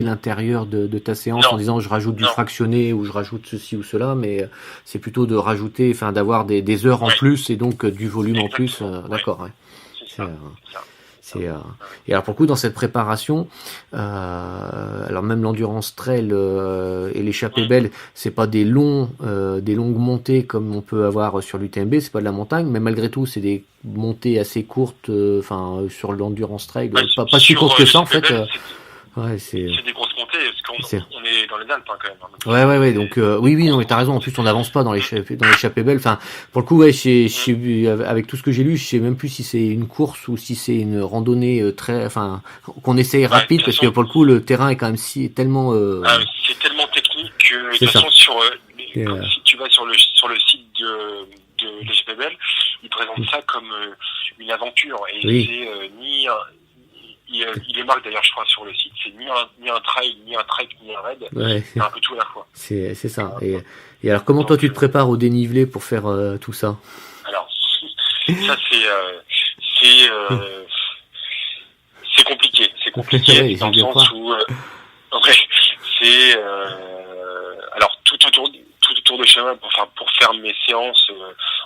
l'intérieur de ta séance en disant je rajoute du fractionné ou je rajoute ceci ou cela, mais c'est plutôt de rajouter, enfin d'avoir des heures en plus et donc du volume en plus. D'accord, ouais. Et alors pour le coup dans cette préparation, alors même l'endurance trail et l'échappée belle, c'est pas des longues montées comme on peut avoir sur l'UTMB, c'est pas de la montagne, mais malgré tout c'est des montées assez courtes, enfin sur l'endurance trail, pas si courtes que ça en fait. Ouais, c'est des grosses montées, parce qu'on est dans les Alpes quand même. Ouais, donc oui, non, mais t'as raison. En plus, on n'avance pas dans l'échappée belle. Enfin, pour le coup, ouais, avec tout ce que j'ai lu, je sais même plus si c'est une course ou si c'est une randonnée qu'on essaye rapide, parce que pour le coup, le terrain est quand même tellement. C'est tellement technique que de toute façon, si tu vas sur le site de l'échappée belle, ils présentent ça comme une aventure et c'est ni il est marqué d'ailleurs, je crois, sur le site, c'est ni un trail, ni un trek, ni un raid, c'est un peu tout à la fois. C'est ça. Et alors, comment toi tu te prépares au dénivelé pour faire tout ça? Alors, ça c'est compliqué. C'est compliqué dans le sens où c'est alors tout autour de chez moi pour faire mes séances.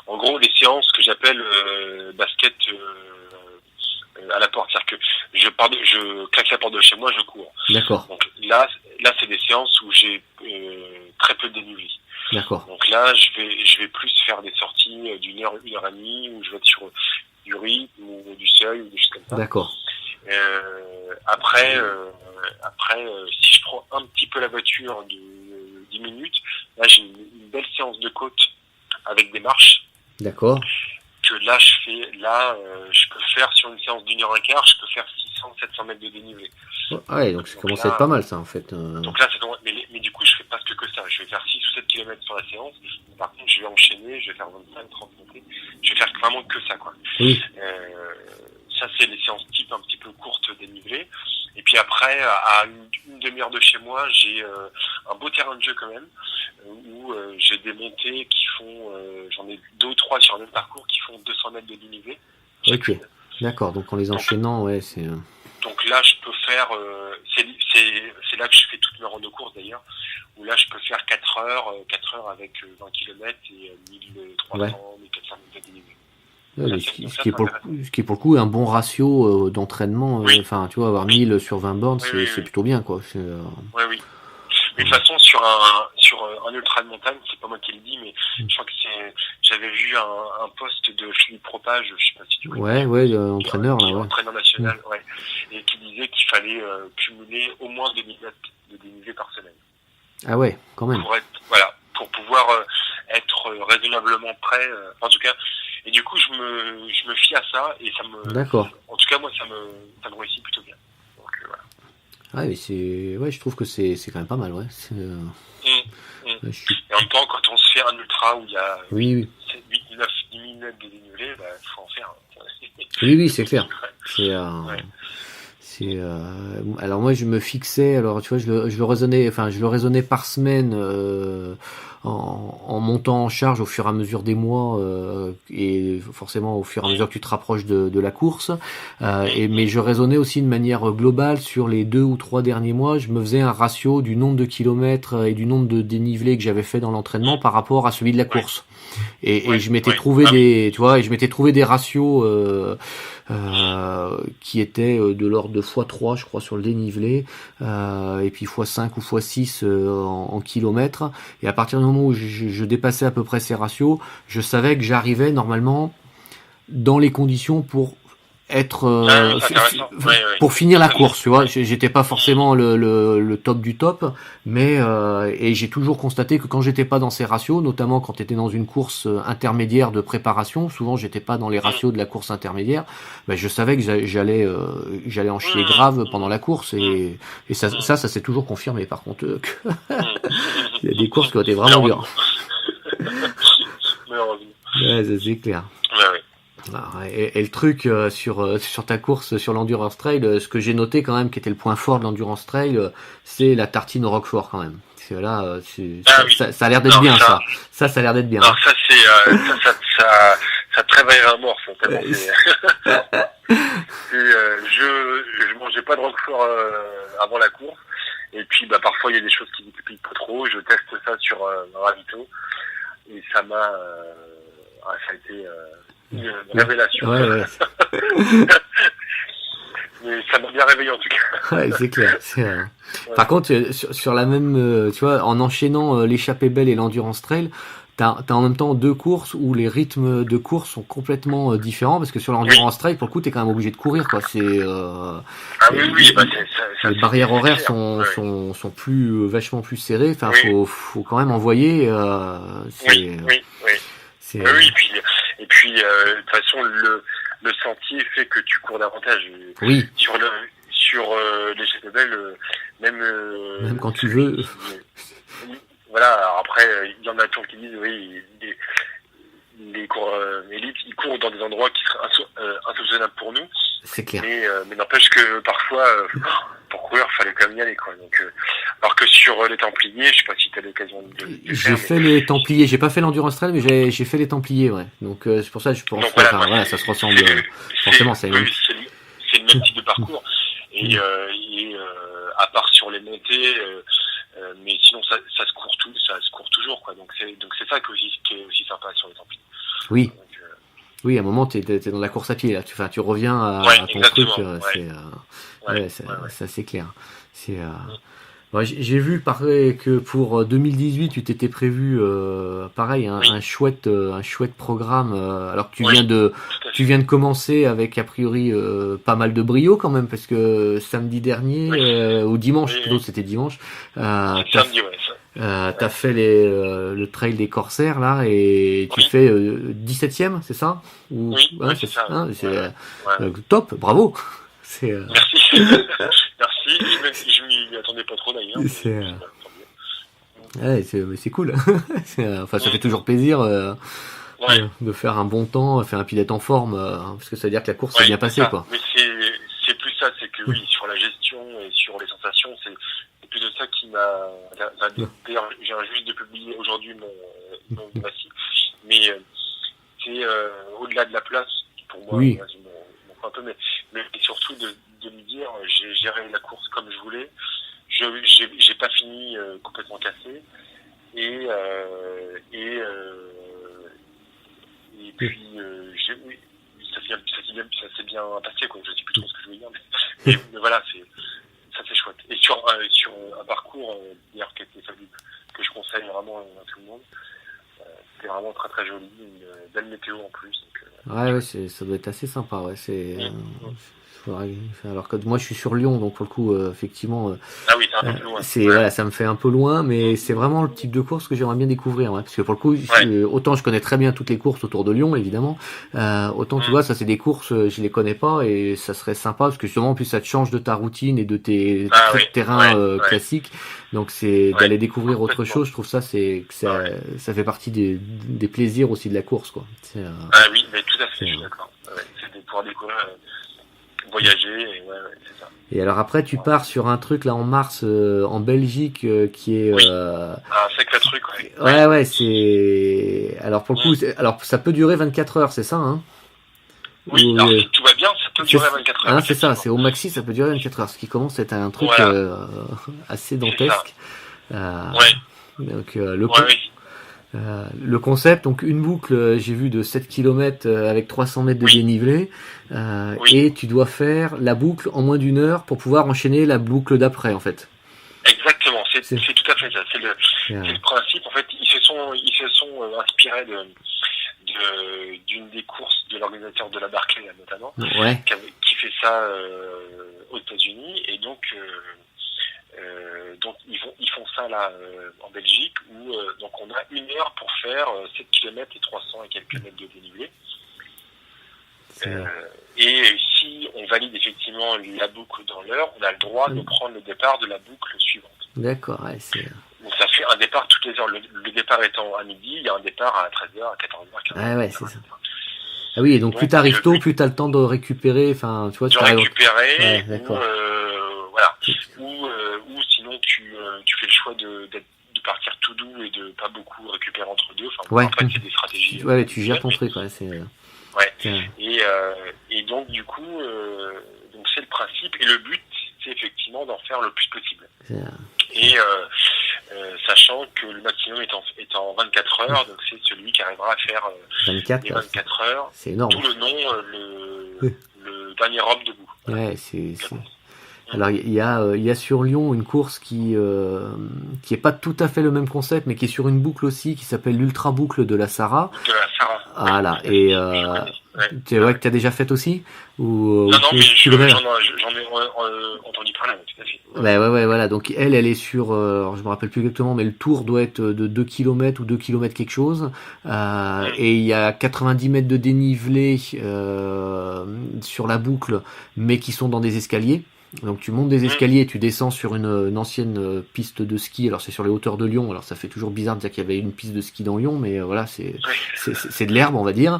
En gros, les séances que j'appelle basket. À la porte, c'est-à-dire que je claque la porte de chez moi, je cours. D'accord. Donc là c'est des séances où j'ai très peu de dénivelé. D'accord. Donc là je vais plus faire des sorties d'une heure et demie où je vais être sur du rythme ou du seuil ou des choses comme ça. D'accord. Après si je prends un petit peu la voiture de 10 minutes, là j'ai une belle séance de côte avec des marches. D'accord. Que là je peux faire sur une séance d'une heure et quart, je peux faire 600-700 mètres de dénivelé. Ouais, donc ça commence à être pas mal ça en fait. Donc là mais du coup je fais pas que ça, je vais faire 6 ou 7 km sur la séance, par contre je vais enchaîner, je vais faire 25-30 montées, je vais faire vraiment que ça quoi. Oui. Ça c'est les séances type un petit peu courtes dénivelées. Et puis après, à une demi-heure de chez moi, j'ai un beau terrain de jeu quand même, où j'ai des montées qui font, j'en ai 2 ou 3 sur le même parcours qui font 200 mètres de dénivelé. Ok, d'accord, donc en les enchaînant, ouais, c'est... Donc là, je peux faire, c'est là que je fais toutes mes randos courses d'ailleurs, où là, je peux faire 4 heures avec 20 km et 1300, 1400 mètres de dénivelé. Ouais, ce qui est pour le coup un bon ratio d'entraînement, enfin tu vois, avoir 1000 sur 20 bornes, c'est plutôt bien quoi. Oui. Mais de toute façon sur un ultra de montagne, c'est pas moi qui le dis, mais je crois que j'avais vu un post de Philippe Propage, je sais pas si tu connais. Entraîneur là, entraîneur national, et qui disait qu'il fallait cumuler au moins 2000 mètres de dénivelé par semaine. Ah ouais, quand même. Pour pouvoir être raisonnablement prêt, en tout cas. Et du coup, je me fie à ça et ça me. D'accord. En tout cas, moi, ça me réussit plutôt bien. Donc voilà. Ah mais je trouve que c'est quand même pas mal, ouais. Et en même temps, quand on se fait un ultra où il y a 8, 9, 10 000 mètres de dénivelé, faut en faire. Oui, c'est clair. Alors moi je me fixais, alors tu vois, je le raisonnais par semaine en montant en charge au fur et à mesure des mois et forcément au fur et à mesure que tu te rapproches de la course. Mais je raisonnais aussi de manière globale sur les 2 ou 3 derniers mois. Je me faisais un ratio du nombre de kilomètres et du nombre de dénivelés que j'avais fait dans l'entraînement par rapport à celui de la course. Et je m'étais trouvé des ratios qui étaient de l'ordre de x3 je crois sur le dénivelé et puis x5 ou x6 en kilomètres, et à partir du moment où je dépassais à peu près ces ratios, je savais que j'arrivais normalement dans les conditions pour être pour finir la course, tu vois. J'étais pas forcément le top du top, mais et j'ai toujours constaté que quand j'étais pas dans ces ratios, notamment quand t'étais dans une course intermédiaire de préparation, souvent j'étais pas dans les ratios de la course intermédiaire, je savais que j'allais en chier grave pendant la course, et ça s'est toujours confirmé par contre il y a des courses qui ont été vraiment dures. Ouais, c'est clair. Et le truc sur ta course sur l'endurance trail, ce que j'ai noté quand même qui était le point fort de l'endurance trail, c'est la tartine au roquefort quand même. Parce que là, ça a l'air d'être bien ça. Ça a l'air d'être bien. Alors ça c'est ça te réveille un mort. Je mangeais pas de roquefort avant la course. parfois il y a des choses qui multiplient pas trop. Je teste ça sur un ravito et ça a été une révélation. Ouais. Mais ça m'a bien réveillé en tout cas. Ouais, c'est clair. Par contre, sur la même, tu vois, en enchaînant l'échappée belle et l'endurance trail, t'as en même temps deux courses où les rythmes de course sont complètement différents, parce que sur l'endurance trail, pour le coup, t'es quand même obligé de courir, quoi. Les barrières horaires sont vachement plus serrées. Enfin, faut quand même envoyer. Oui. Et puis de toute façon, le sentier fait que tu cours davantage. Oui. Sur l'échappée belle, même quand tu veux. Voilà, alors après, il y en a toujours qui disent, oui, les coureurs élites, ils courent dans des endroits qui seraient insoupçonnables pour nous. C'est clair. Mais n'empêche que parfois, pour courir, il fallait quand même y aller, quoi. Donc, alors que sur les Templiers, je sais pas si tu as l'occasion de le faire. J'ai fait les Templiers, j'ai pas fait l'endurance trail, mais j'ai fait les Templiers, ouais. Donc, c'est pour ça que je pense que ça se ressemble. Forcément, c'est le même type de parcours. Et à part sur les montées, mais sinon ça se court toujours, quoi. Donc c'est ça qui est aussi sympa sur les Templiers. Oui. Donc, oui, à un moment t'es dans la course à pied là. Tu reviens à ton truc. Ça c'est clair. J'ai vu pareil que pour 2018 tu t'étais prévu pareil un chouette programme alors que tu viens de commencer avec a priori pas mal de brio quand même, parce que samedi dernier ou dimanche plutôt, c'était dimanche, samedi, t'as fait le trail des Corsaires là, et tu fais 17e, c'est ça? Oui, c'est ça. Hein, top, bravo. Merci. Je m'y attendais pas trop d'ailleurs. C'est cool. Ça fait toujours plaisir de faire un bon temps, faire un pied d'être en forme, parce que ça veut dire que la course s'est bien passée, quoi. Mais c'est plus ça, c'est que oui, sur la gestion et sur les sensations, c'est plus de ça qui m'a. D'ailleurs, j'ai juste de publier aujourd'hui mon massif, mais c'est au-delà de la place pour moi. Oui. Un peu, mais surtout de me dire, j'ai géré la course comme je voulais, j'ai pas fini complètement cassé, et puis ça s'est bien passé, quoi. Je sais plus trop ce que je veux dire, mais voilà, ça c'est chouette. Et sur un parcours d'ailleurs qui était fabuleux, que je conseille vraiment à tout le monde. C'était vraiment très très joli, une belle météo en plus. Donc, ça doit être assez sympa, alors que moi je suis sur Lyon, donc pour le coup effectivement oui, c'est un peu plus loin. Ça me fait un peu loin, mais c'est vraiment le type de course que j'aimerais bien découvrir, parce que pour le coup autant je connais très bien toutes les courses autour de Lyon évidemment, autant tu vois, ça c'est des courses je les connais pas, et ça serait sympa parce que justement en plus ça te change de ta routine et de tes terrains classiques, donc c'est d'aller découvrir autre chose. Je trouve ça ça fait partie des plaisirs aussi de la course, quoi. Oui, mais tout à fait, je suis d'accord. C'est de pouvoir découvrir, voyager, et c'est ça. Et alors après tu pars sur un truc là en mars en Belgique qui est c'est le truc, c'est alors pour le coup alors ça peut durer 24 heures, c'est ça, hein? Oui, alors si tout va bien, ça peut durer 24 heures. C'est ça, c'est au maxi, ça peut durer 24 heures, ce qui commence à être un truc assez dantesque. Donc le concept, donc une boucle, j'ai vu de 7 km avec 300 mètres de dénivelé, et tu dois faire la boucle en moins d'une heure pour pouvoir enchaîner la boucle d'après, en fait. Exactement, c'est tout à fait ça. C'est le principe. En fait, ils se sont inspirés d'une des courses de l'organisateur de la Barclay, là, notamment, qui fait ça aux États-Unis, et donc ils font ça là en Belgique, où donc on a une heure pour faire 7 km et 300 et quelques mètres de dénivelé. Et si on valide effectivement la boucle dans l'heure, on a le droit de prendre le départ de la boucle suivante. D'accord, donc ça fait un départ toutes les heures. Le départ étant à midi, il y a un départ à 13h, à 14h, 15h. C'est ça. Ah oui, et donc plus t'arrives tôt, plus t'as le temps de récupérer, enfin, tu vois, ou sinon tu fais le choix de partir tout doux et de pas beaucoup récupérer entre deux. Enfin, après c'est des stratégies. Tu gères ton truc, et donc du coup, donc c'est le principe, et le but c'est effectivement d'en faire le plus possible. Et sachant que le maximum est en 24 heures, donc c'est celui qui arrivera à faire 24, les 24 heures. C'est énorme. Tout le nom, le dernier homme debout. Ouais, c'est... Alors il y a sur Lyon une course qui est pas tout à fait le même concept, mais qui est sur une boucle aussi, qui s'appelle l'Ultra Boucle de la Sarraz. De la Sarraz. Voilà. Et tu vois que t'as déjà fait aussi ou non, mais j'en ai entendu parler, tout à fait. Ouais, voilà. Donc elle est sur, alors je me rappelle plus exactement, mais le tour doit être de 2 km ou 2 km quelque chose. Et il y a 90 mètres de dénivelé sur la boucle, mais qui sont dans des escaliers. Donc tu montes des escaliers, tu descends sur une ancienne piste de ski. Alors c'est sur les hauteurs de Lyon. Alors ça fait toujours bizarre de dire qu'il y avait une piste de ski dans Lyon, mais voilà, c'est de l'herbe, on va dire.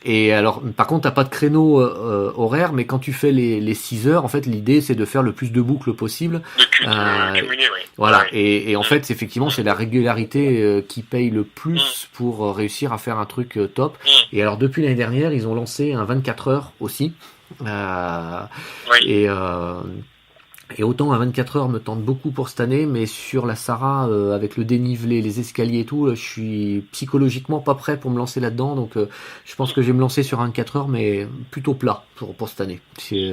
Et alors par contre t'as pas de créneau horaire, mais quand tu fais les 6 heures, en fait l'idée c'est de faire le plus de boucles possible. Cumuler, oui. Voilà. Et en fait effectivement c'est la régularité qui paye le plus pour réussir à faire un truc top. Et alors depuis l'année dernière ils ont lancé un 24 heures aussi. Et autant à 24 heures me tente beaucoup pour cette année, mais sur la Sarraz avec le dénivelé, les escaliers et tout, je suis psychologiquement pas prêt pour me lancer là-dedans, donc je pense que je vais me lancer sur un 24 heures, mais plutôt plat pour cette année. C'est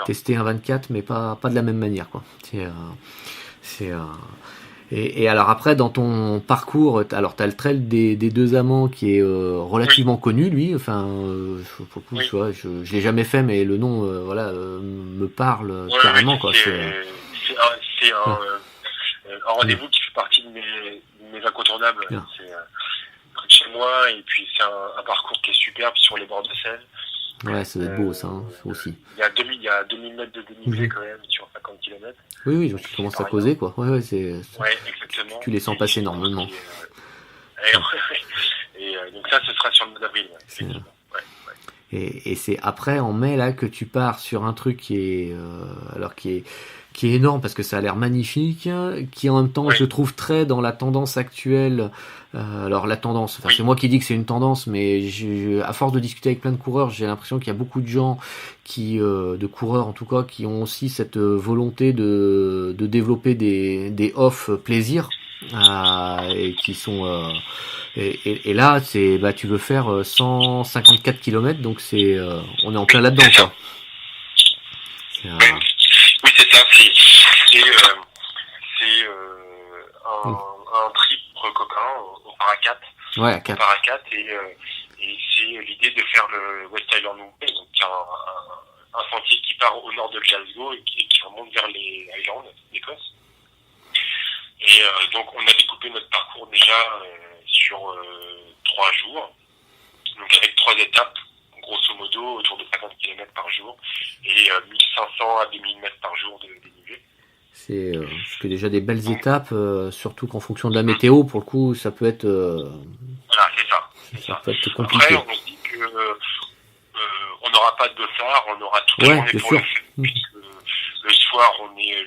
tester un 24, mais pas de la même manière, quoi. Et alors après dans ton parcours, alors t'as le trail des deux amants qui est relativement connu lui, enfin pour le coup, tu vois, je l'ai jamais fait mais le nom me parle carrément quoi. C'est un rendez-vous qui fait partie de mes incontournables. C'est près de chez moi et puis c'est un parcours qui est superbe sur les bords de Seine. Ouais, ça doit être beau ça aussi. Il y a 2000 mètres de dénivelé quand même sur 50 km. Oui, donc tu commences à causer quoi. Ouais, exactement. Tu les sens passer normalement. Et donc ça, ce sera sur le mois d'avril. Et c'est après en mai là que tu pars sur un truc qui est énorme parce que ça a l'air magnifique, qui en même temps je trouve très dans la tendance actuelle. Alors la tendance, c'est moi qui dis que c'est une tendance, mais à force de discuter avec plein de coureurs, j'ai l'impression qu'il y a beaucoup de gens de coureurs en tout cas, qui ont aussi cette volonté de développer des off plaisir et qui sont et là c'est tu veux faire 154 km, donc on est en plein là-dedans quoi. Oui, c'est ça. C'est un trip copain au Paracat. Ouais, à 4. Paracat et c'est l'idée de faire le West Highland Way, donc un sentier qui part au nord de Glasgow et qui remonte vers les Highlands d'Écosse. Et donc on a découpé notre parcours déjà sur 3 jours, donc avec 3 étapes. Grosso modo, autour de 50 km par jour et 1500 à 2000 mètres par jour de dénivelé. C'est déjà des belles étapes, surtout qu'en fonction de la météo, pour le coup, ça peut être... Voilà, c'est ça. Ça peut être compliqué. Après, on se dit que on n'aura pas de dossard, on aura toute la journée pour le faire, puisque le soir, on est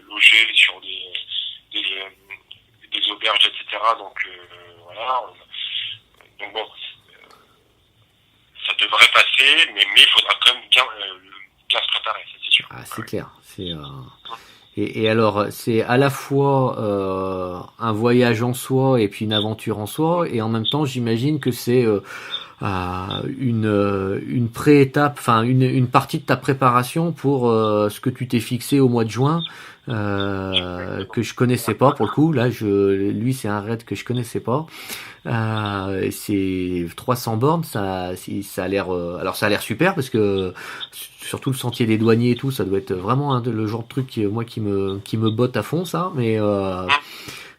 logé sur des auberges, etc. Donc, voilà. Donc bon... ça devrait passer, mais il faudra quand même bien se préparer, ça c'est sûr. Ah, c'est clair. Et alors, c'est à la fois un voyage en soi et puis une aventure en soi, et en même temps, j'imagine que c'est une pré-étape, enfin une partie de ta préparation pour ce que tu t'es fixé au mois de juin, que je connaissais pas pour le coup. Là, lui, c'est un raid que je connaissais pas. C'est 300 bornes, ça a l'air, alors ça a l'air super parce que surtout le sentier des douaniers et tout, ça doit être vraiment le genre de truc qui me botte à fond ça, mais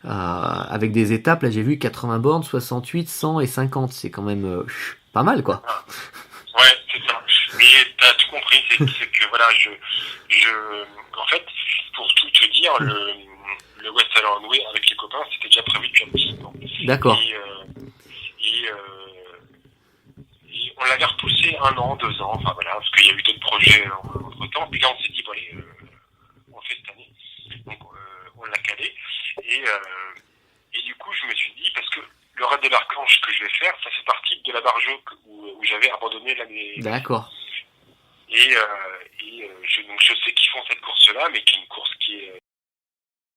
avec des étapes, là j'ai vu 80 bornes, 68, 100 et 50, c'est quand même pas mal quoi. Ouais, c'est ça. Mais t'as tout compris, c'est que voilà, en fait, pour tout te dire, le West Highland Way avec les copains, c'était déjà prévu depuis un petit temps. D'accord. Et on l'avait repoussé 1 an, 2 ans, enfin voilà, parce qu'il y a eu d'autres projets entre temps. Puis là, on s'est dit, bon allez, on le fait cette année. Donc on l'a calé. Et du coup, je me suis dit, parce que le raid de l'Archange que je vais faire, ça fait partie de la Bargeau où j'avais abandonné l'année. D'accord. Donc je sais qu'ils font cette course-là, mais qui est une course